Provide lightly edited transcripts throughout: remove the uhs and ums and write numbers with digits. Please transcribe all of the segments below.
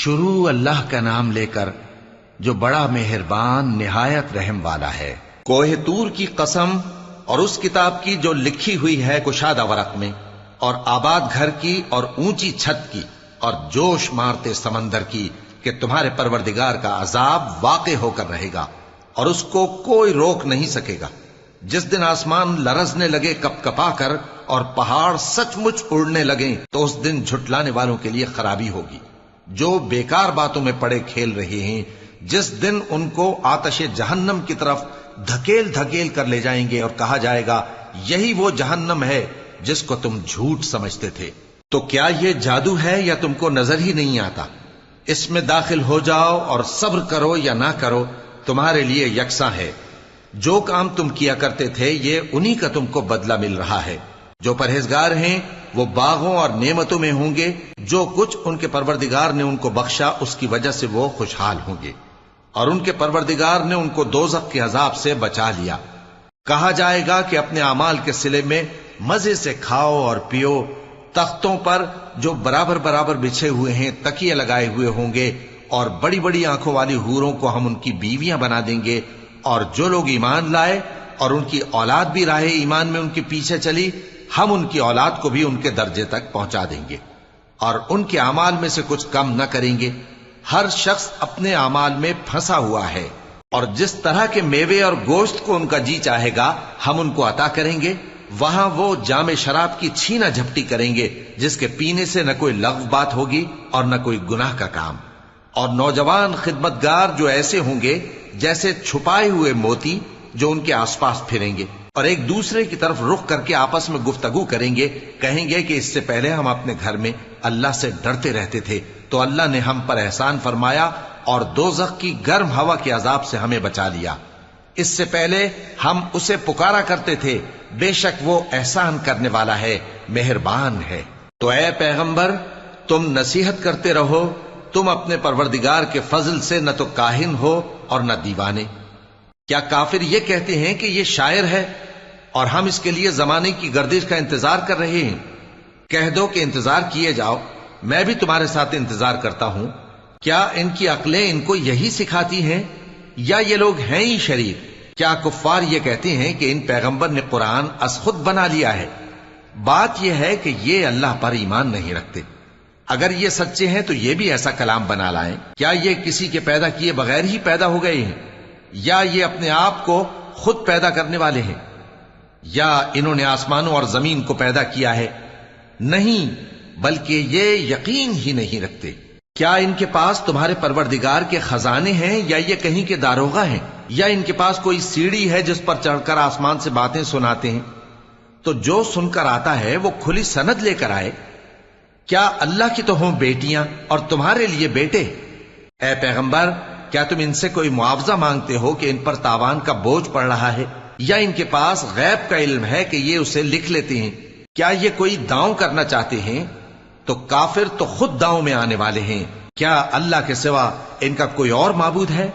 شروع اللہ کا نام لے کر جو بڑا مہربان نہایت رحم والا ہے۔ کوہ طور کی قسم اور اس کتاب کی جو لکھی ہوئی ہے کشادہ ورق میں، اور آباد گھر کی اور اونچی چھت کی اور جوش مارتے سمندر کی کہ تمہارے پروردگار کا عذاب واقع ہو کر رہے گا اور اس کو کوئی روک نہیں سکے گا۔ جس دن آسمان لرزنے لگے کپ کپا کر اور پہاڑ سچ مچ اڑنے لگیں تو اس دن جھٹلانے والوں کے لیے خرابی ہوگی جو بیکار باتوں میں پڑے کھیل رہے ہیں۔ جس دن ان کو آتش جہنم کی طرف دھکیل دھکیل کر لے جائیں گے اور کہا جائے گا یہی وہ جہنم ہے جس کو تم جھوٹ سمجھتے تھے۔ تو کیا یہ جادو ہے یا تم کو نظر ہی نہیں آتا؟ اس میں داخل ہو جاؤ اور صبر کرو یا نہ کرو تمہارے لیے یکساں ہے۔ جو کام تم کیا کرتے تھے یہ انہی کا تم کو بدلہ مل رہا ہے۔ جو پرہیزگار ہیں وہ باغوں اور نعمتوں میں ہوں گے، جو کچھ ان کے پروردگار نے ان کو بخشا اس کی وجہ سے وہ خوشحال ہوں گے، اور ان کے پروردگار نے ان کو دوزخ کے عذاب سے بچا لیا۔ کہا جائے گا کہ اپنے اعمال کے صلے میں مزے سے کھاؤ اور پیو، تختوں پر جو برابر برابر بچھے ہوئے ہیں تکیے لگائے ہوئے ہوں گے، اور بڑی بڑی آنکھوں والی حوروں کو ہم ان کی بیویاں بنا دیں گے، اور جو لوگ ایمان لائے اور ان کی اولاد بھی راہ ایمان میں ان کے پیچھے چلی، ہم ان کی اولاد کو بھی ان کے درجے تک پہنچا دیں گے اور ان کے اعمال میں سے کچھ کم نہ کریں گے۔ ہر شخص اپنے اعمال میں پھنسا ہوا ہے، اور جس طرح کے میوے اور گوشت کو ان کا جی چاہے گا ہم ان کو عطا کریں گے۔ وہاں وہ جام شراب کی چھینا جھپٹی کریں گے جس کے پینے سے نہ کوئی لغو بات ہوگی اور نہ کوئی گناہ کا کام۔ اور نوجوان خدمتگار جو ایسے ہوں گے جیسے چھپائے ہوئے موتی جو ان کے آس پاس پھریں گے اور ایک دوسرے کی طرف رخ کر کے آپس میں گفتگو کریں گے، کہیں گے کہ اس سے پہلے ہم اپنے گھر میں اللہ سے ڈرتے رہتے تھے تو اللہ نے ہم پر احسان فرمایا اور دوزخ کی گرم ہوا کے عذاب سے ہمیں بچا لیا۔ اس سے پہلے ہم اسے پکارا کرتے تھے، بے شک وہ احسان کرنے والا ہے، مہربان ہے۔ تو اے پیغمبر تم نصیحت کرتے رہو، تم اپنے پروردگار کے فضل سے نہ تو کاہن ہو اور نہ دیوانے۔ کیا کافر یہ کہتے ہیں کہ یہ شاعر ہے اور ہم اس کے لیے زمانے کی گردش کا انتظار کر رہے ہیں؟ کہہ دو کہ انتظار کیے جاؤ، میں بھی تمہارے ساتھ انتظار کرتا ہوں۔ کیا ان کی عقلیں ان کو یہی سکھاتی ہیں یا یہ لوگ ہیں ہی شریر؟ کیا کفار یہ کہتے ہیں کہ ان پیغمبر نے قرآن از خود بنا لیا ہے؟ بات یہ ہے کہ یہ اللہ پر ایمان نہیں رکھتے۔ اگر یہ سچے ہیں تو یہ بھی ایسا کلام بنا لائیں۔ کیا یہ کسی کے پیدا کیے بغیر ہی پیدا ہو گئے ہیں، یا یہ اپنے آپ کو خود پیدا کرنے والے ہیں، یا انہوں نے آسمانوں اور زمین کو پیدا کیا ہے؟ نہیں، بلکہ یہ یقین ہی نہیں رکھتے۔ کیا ان کے پاس تمہارے پروردگار کے خزانے ہیں یا یہ کہیں کے داروغہ ہیں، یا ان کے پاس کوئی سیڑھی ہے جس پر چڑھ کر آسمان سے باتیں سناتے ہیں؟ تو جو سن کر آتا ہے وہ کھلی سند لے کر آئے۔ کیا اللہ کی تو ہوں بیٹیاں اور تمہارے لیے بیٹے؟ اے پیغمبر کیا تم ان سے کوئی معاوضہ مانگتے ہو کہ ان پر تاوان کا بوجھ پڑ رہا ہے، یا ان کے پاس غیب کا علم ہے کہ یہ اسے لکھ لیتے ہیں؟ کیا یہ کوئی داؤں کرنا چاہتے ہیں؟ تو کافر تو خود داؤں میں آنے والے ہیں۔ کیا اللہ کے سوا ان کا کوئی اور معبود ہے؟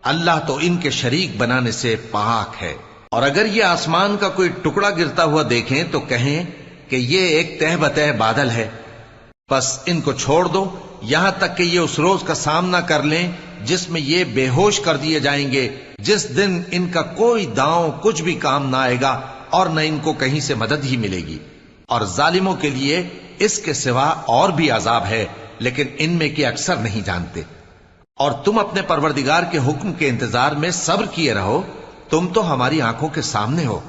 اللہ تو ان کے شریک بنانے سے پاک ہے۔ اور اگر یہ آسمان کا کوئی ٹکڑا گرتا ہوا دیکھیں تو کہیں کہ یہ ایک تہ بتہ بادل ہے، بس ان کو چھوڑ دو یہاں تک کہ یہ اس روز کا سامنا کر لیں جس میں یہ بے ہوش کر دیے جائیں گے، جس دن ان کا کوئی داؤں کچھ بھی کام نہ آئے گا اور نہ ان کو کہیں سے مدد ہی ملے گی۔ اور ظالموں کے لیے اس کے سوا اور بھی عذاب ہے، لیکن ان میں کے اکثر نہیں جانتے۔ اور تم اپنے پروردگار کے حکم کے انتظار میں صبر کیے رہو، تم تو ہماری آنکھوں کے سامنے ہو۔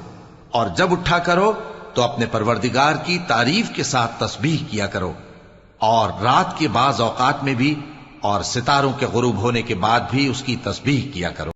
اور جب اٹھا کرو تو اپنے پروردگار کی تعریف کے ساتھ تسبیح کیا کرو، اور رات کے بعض اوقات میں بھی اور ستاروں کے غروب ہونے کے بعد بھی اس کی تسبیح کیا کرو۔